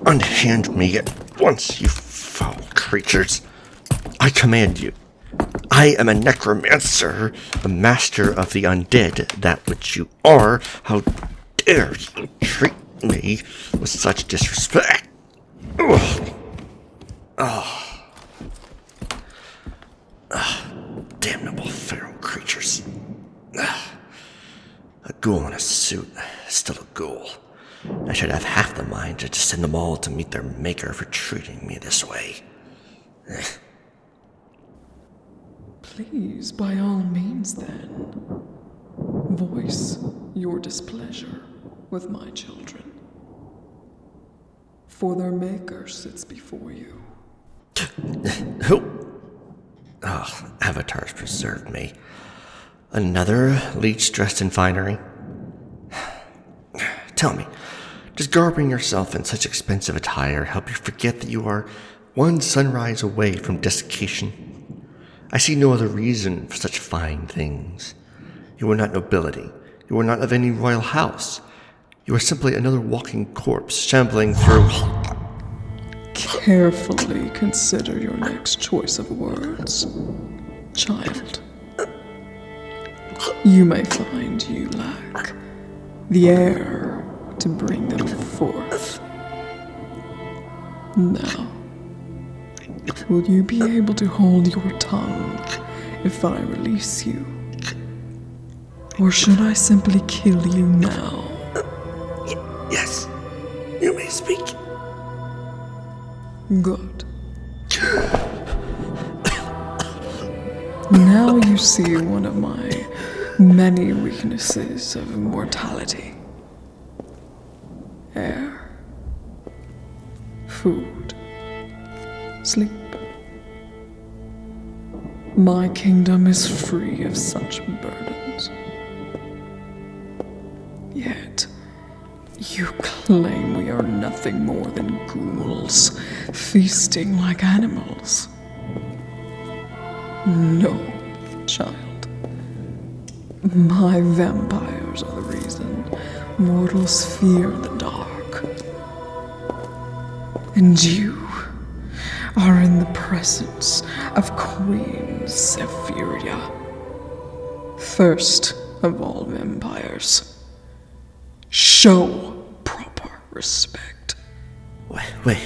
Unhand me at once, you foul creatures. I command you. I am a necromancer, a master of the undead, that which you are. How dare you treat me with such disrespect? Ugh. Damnable feral creatures. A ghoul in a suit, still a ghoul. I should have half the mind to send them all to meet their maker for treating me this way. Please, by all means then, voice your displeasure with my children. For their maker sits before you. Who? Oh, avatars preserve me. Another leech dressed in finery? Tell me, does garbing yourself in such expensive attire help you forget that you are one sunrise away from desiccation? I see no other reason for such fine things. You are not nobility. You are not of any royal house. You are simply another walking corpse shambling through... Carefully consider your next choice of words, child. You may find you lack the air to bring them forth. Now, will you be able to hold your tongue if I release you? Or should I simply kill you now? Yes, you may speak. Good. Now you see one of my many weaknesses of immortality. Air. Food. Sleep. My kingdom is free of such burdens. Yet, you claim we are nothing more than ghouls, feasting like animals. No, child. My vampires are the reason mortals fear the dark. And you are in the presence of Queen Safiria, first of all vampires. Show proper respect. Wait.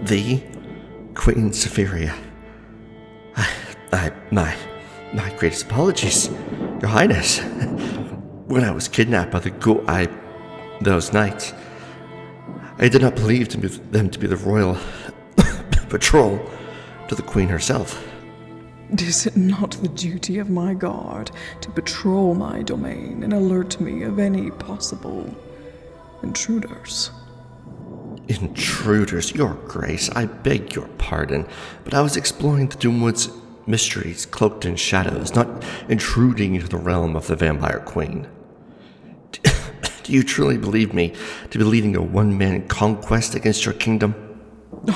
The Queen Safiria. My greatest apologies, Your Highness. When I was kidnapped by the ghoul, those nights, I did not believe them to be the royal patrol to the Queen herself. Is it not the duty of my guard to patrol my domain and alert me of any possible intruders? Intruders, Your Grace, I beg your pardon, but I was exploring the Doomwood's mysteries cloaked in shadows, not intruding into the realm of the Vampire Queen. Do you truly believe me to be leading a one-man conquest against your kingdom?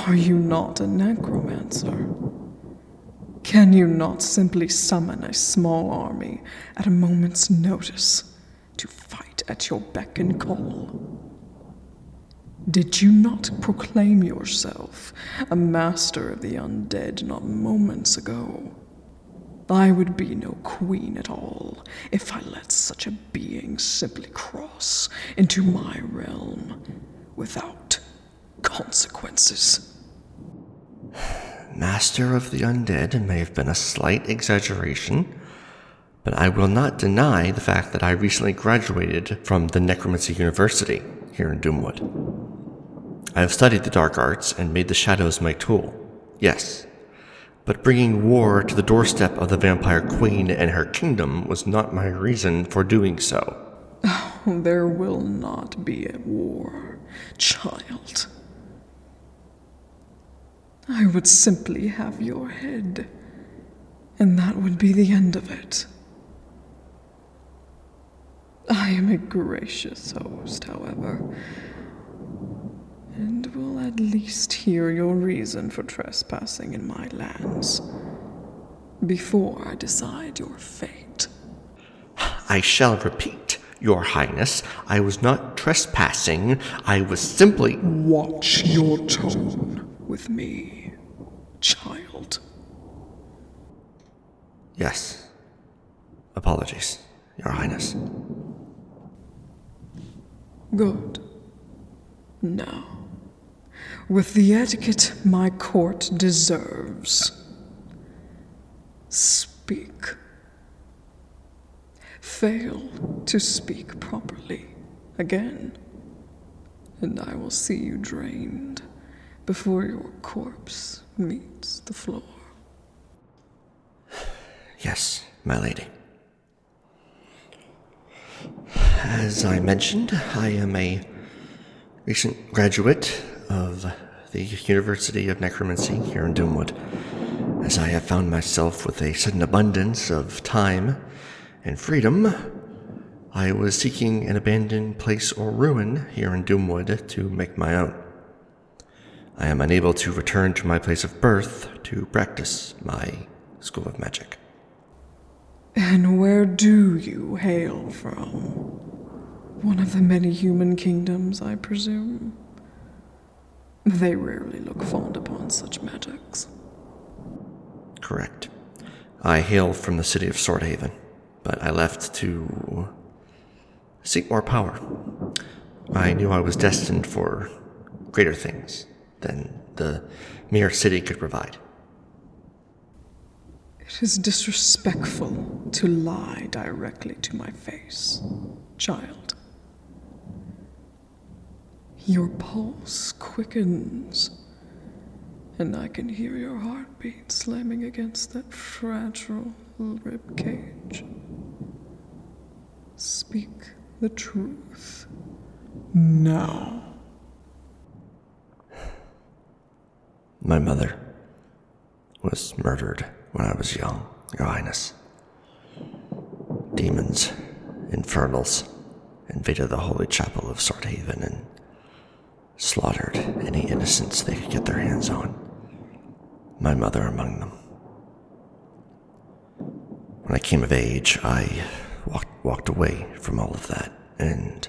Are you not a necromancer? Can you not simply summon a small army at a moment's notice to fight at your beck and call? Did you not proclaim yourself a master of the undead not moments ago? I would be no queen at all if I let such a being simply cross into my realm without consequences. Master of the undead may have been a slight exaggeration, but I will not deny the fact that I recently graduated from the Necromancy University here in Doomwood. I have studied the dark arts and made the shadows my tool, yes, but bringing war to the doorstep of the Vampire Queen and her kingdom was not my reason for doing so. Oh, there will not be a war, child. I would simply have your head, and that would be the end of it. I am a gracious host, however, and will at least hear your reason for trespassing in my lands. before I decide your fate. I shall repeat, Your Highness, I was not trespassing. I was simply... Watch your tone with me, child. Yes. Apologies, Your Highness. Good. Now, with the etiquette my court deserves, speak. Fail to speak properly again, and I will see you drained before your corpse meets the floor. Yes, my lady. As I mentioned, I am a recent graduate of the University of Necromancy here in Doomwood, as I have found myself with a sudden abundance of time and freedom. I was seeking an abandoned place or ruin here in Doomwood to make my own. I am unable to return to my place of birth to practice my school of magic. And where do you hail from? One of the many human kingdoms, I presume? They rarely look fond upon such magics. Correct. I hail from the city of Swordhaven, but I left to seek more power. I knew I was destined for greater things than the mere city could provide. It is disrespectful to lie directly to my face, child. Your pulse quickens, and I can hear your heartbeat slamming against that fragile rib cage. Speak the truth now. My mother was murdered when I was young, Your Highness. Demons, infernals, invaded the holy chapel of Swordhaven and slaughtered any innocents they could get their hands on. My mother among them. When I came of age, I walked away from all of that and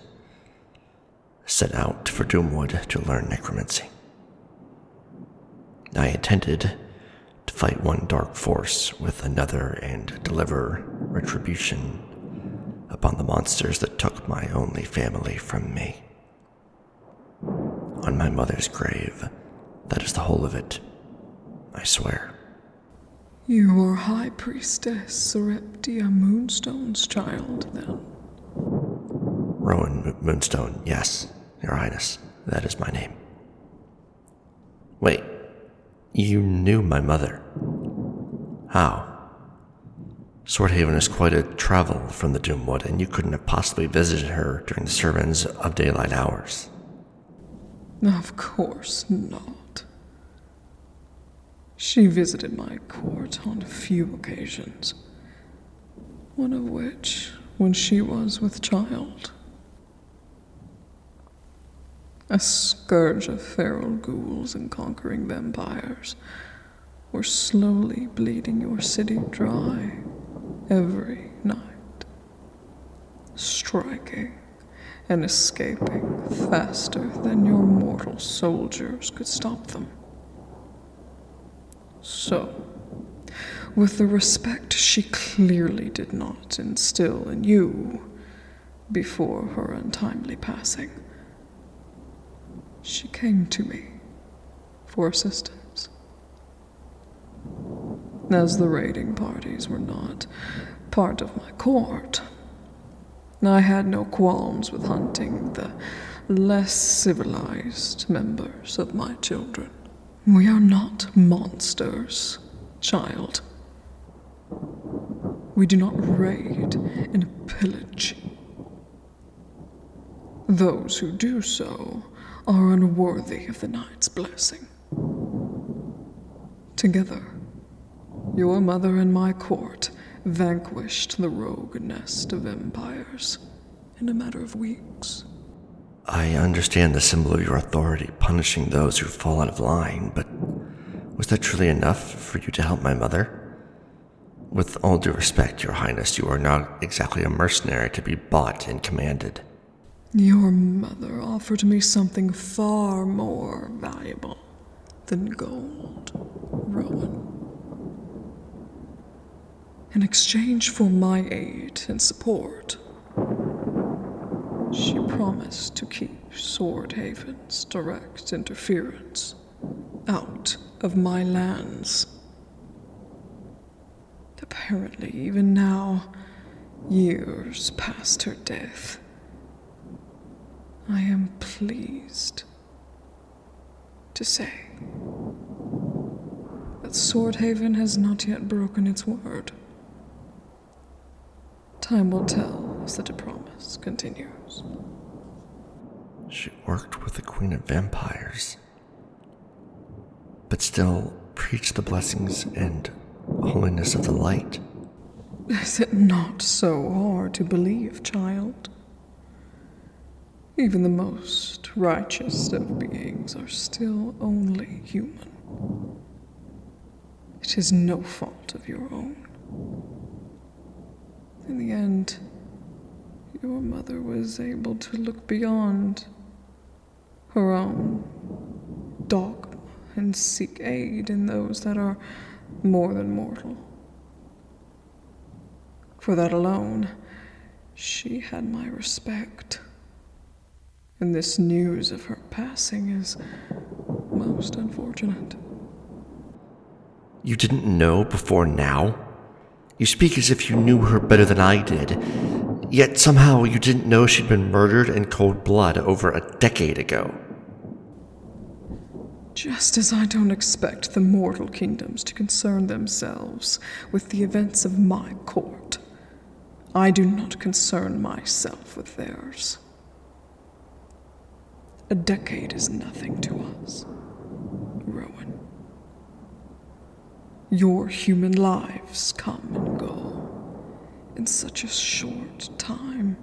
set out for Doomwood to learn necromancy. I intended to fight one dark force with another and deliver retribution upon the monsters that took my only family from me. On my mother's grave, that is the whole of it, I swear. You are High Priestess Sareptia Moonstone's child, then? Rowan Moonstone, yes, Your Highness, that is my name. Wait, you knew my mother? How? Swordhaven is quite a travel from the Doomwood, and you couldn't have possibly visited her during the sermons of daylight hours. Of course not. She visited my court on a few occasions, one of which when she was with child. A scourge of feral ghouls and conquering vampires were slowly bleeding your city dry every night, striking and escaping faster than your mortal soldiers could stop them. So, with the respect she clearly did not instill in you before her untimely passing, she came to me for assistance. As the raiding parties were not part of my court, I had no qualms with hunting the less civilized members of my children. We are not monsters, child. We do not raid and pillage. Those who do so are unworthy of the knight's blessing. Together, your mother and my court vanquished the rogue nest of empires in a matter of weeks. I understand the symbol of your authority punishing those who fall out of line, but was that truly enough for you to help my mother? With all due respect, Your Highness, you are not exactly a mercenary to be bought and commanded. Your mother offered me something far more valuable than gold, Rowan. In exchange for my aid and support, she promised to keep Sword Haven's direct interference out of my lands. Apparently, even now, years past her death, I am pleased to say that Swordhaven has not yet broken its word. Time will tell as the promise continues. She worked with the Queen of Vampires, but still preached the blessings and holiness of the light. Is it not so hard to believe, child? Even the most righteous of beings are still only human. It is no fault of your own. In the end, your mother was able to look beyond her own dogma and seek aid in those that are more than mortal. For that alone, she had my respect. And this news of her passing is most unfortunate. You didn't know before now? You speak as if you knew her better than I did, yet somehow you didn't know she'd been murdered in cold blood over a decade ago. Just as I don't expect the mortal kingdoms to concern themselves with the events of my court, I do not concern myself with theirs. A decade is nothing to us, Rowan. Your human lives come and go in such a short time,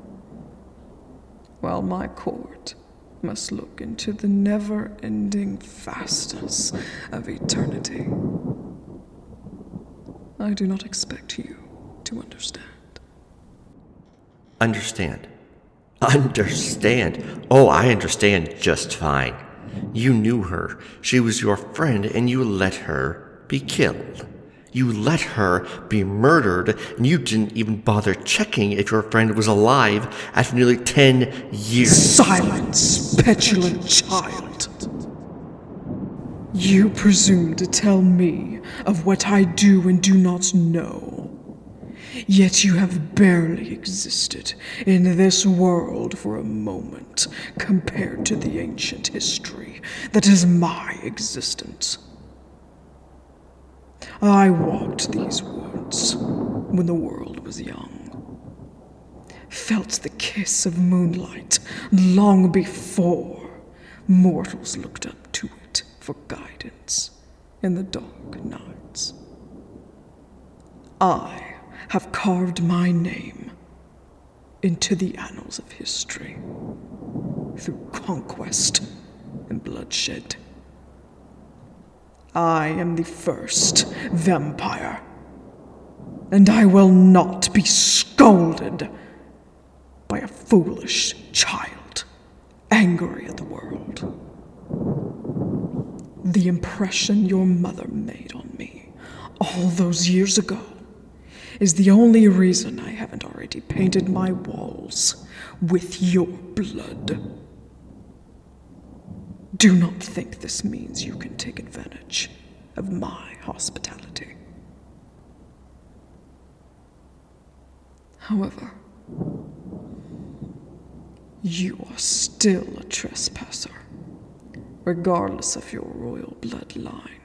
while my court must look into the never-ending vastness of eternity. I do not expect you to understand. Understand? Understand? Oh, I understand just fine. You knew her. She was your friend, and you let her be killed. You let her be murdered, and you didn't even bother checking if your friend was alive after nearly 10 years. Silence, petulant child! You presume to tell me of what I do and do not know. Yet you have barely existed in this world for a moment compared to the ancient history that is my existence. I walked these woods when the world was young, felt the kiss of moonlight long before mortals looked up to it for guidance in the dark nights. I have carved my name into the annals of history through conquest and bloodshed. I am the first vampire, and I will not be scolded by a foolish child angry at the world. The impression your mother made on me all those years ago is the only reason I haven't already painted my walls with your blood. Do not think this means you can take advantage of my hospitality. However, you are still a trespasser, regardless of your royal bloodline.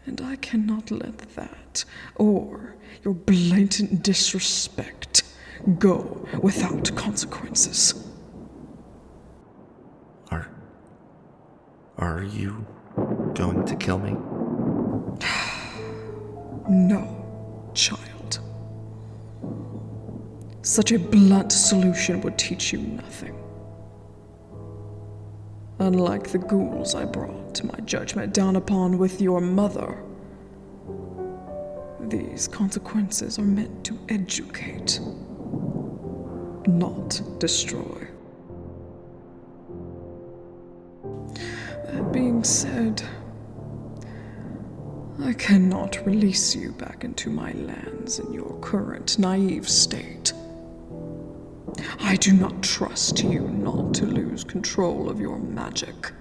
And I cannot let that, or your blatant disrespect, go without consequences. Are you going to kill me? No, child. Such a blunt solution would teach you nothing. Unlike the ghouls I brought my judgment down upon with your mother, These consequences are meant to educate, not destroy. That being said, I cannot release you back into my lands in your current naive state. I do not trust you not to lose control of your magic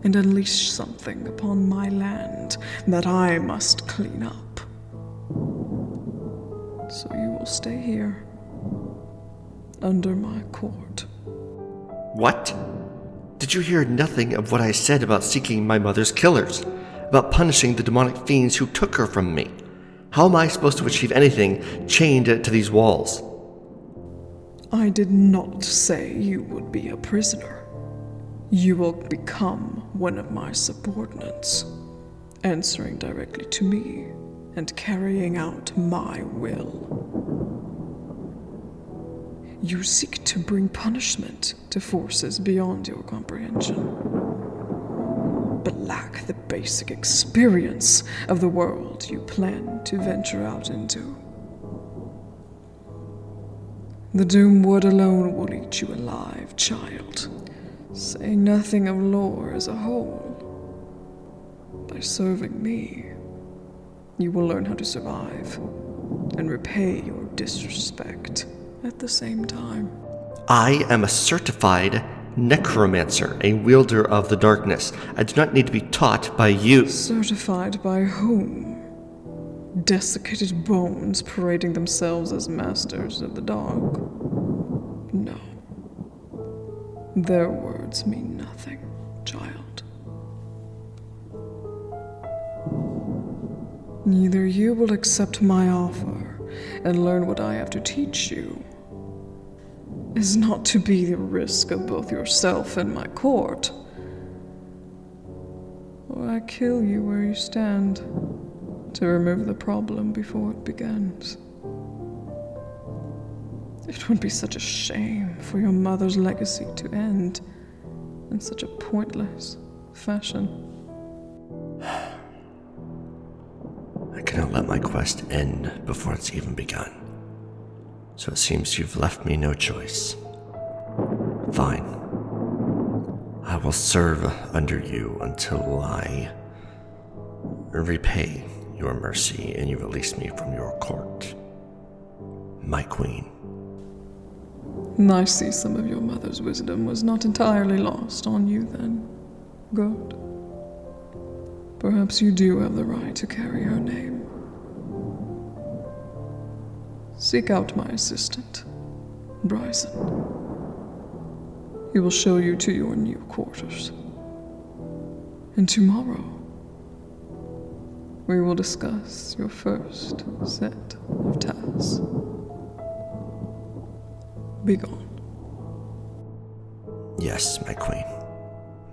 and unleash something upon my land that I must clean up. So you will stay here, under my court. What? Did you hear nothing of what I said about seeking my mother's killers? About punishing the demonic fiends who took her from me? How am I supposed to achieve anything chained to these walls? I did not say you would be a prisoner. You will become one of my subordinates, answering directly to me and carrying out my will. You seek to bring punishment to forces beyond your comprehension, but lack the basic experience of the world you plan to venture out into. The Doomwood alone will eat you alive, child, saying nothing of lore as a whole. By serving me, you will learn how to survive and repay your disrespect at the same time. I am a certified necromancer, a wielder of the darkness. I do not need to be taught by you. Certified by whom? Desiccated bones parading themselves as masters of the dark? No. Their words mean nothing, child. Neither you will accept my offer and learn what I have to teach you is not to be the risk of both yourself and my court, or I kill you where you stand to remove the problem before it begins. It would be such a shame for your mother's legacy to end in such a pointless fashion. I cannot let my quest end before it's even begun. So it seems you've left me no choice. Fine. I will serve under you until I repay your mercy and you release me from your court. My queen. I see some of your mother's wisdom was not entirely lost on you then. Good. Perhaps you do have the right to carry her name. Seek out my assistant, Bryson. He will show you to your new quarters. And tomorrow, we will discuss your first set of tasks. Be gone. Yes, my queen.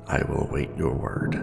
I will await your word.